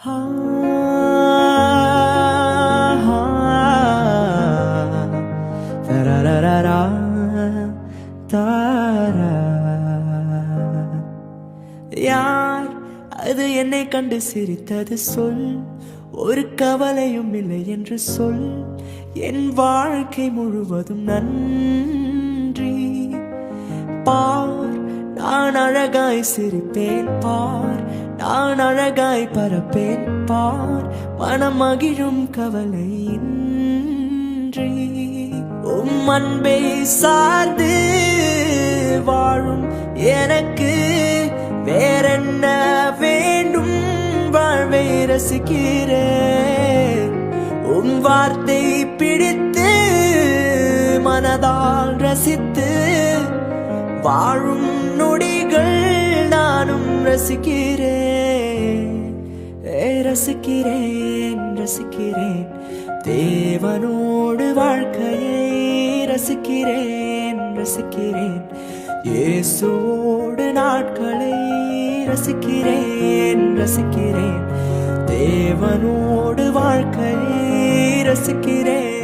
ஆ, ஆ, தரரரரா, தாரா. யார் அது என்னை கண்டு சிரித்தது சொல், ஒரு கவலையும் இல்லை என்று சொல், என் வாழ்க்கை முழுவதும் நன்றி. பார், நான் அழகாய் சிரிப்பேன் பார், நான் அழகாய் பரப்பேன் பார், மனம் மகிழும் கவலையின்றி. உம் அன்பை சார்ந்து வாழும் எனக்கு வேறென்ன வேண்டும், வாழ்வை ரசிக்கிறேன். உம் வார்த்தை பிடித்து மனதால் ரசித்து வாழும் நொடிகள் நானும் ரசிக்கிறேன். ரசிக்கிறேன் ரசிக்கிறேன் தேவனோடு வாழ்க்கையை ரசிக்கிறேன் ரசிக்கிறேன். இயேசுவோடு நாட்களை ரசிக்கிறேன் ரசிக்கிறேன். தேவனோடு வாழ்க்கையை ரசிக்கிறேன்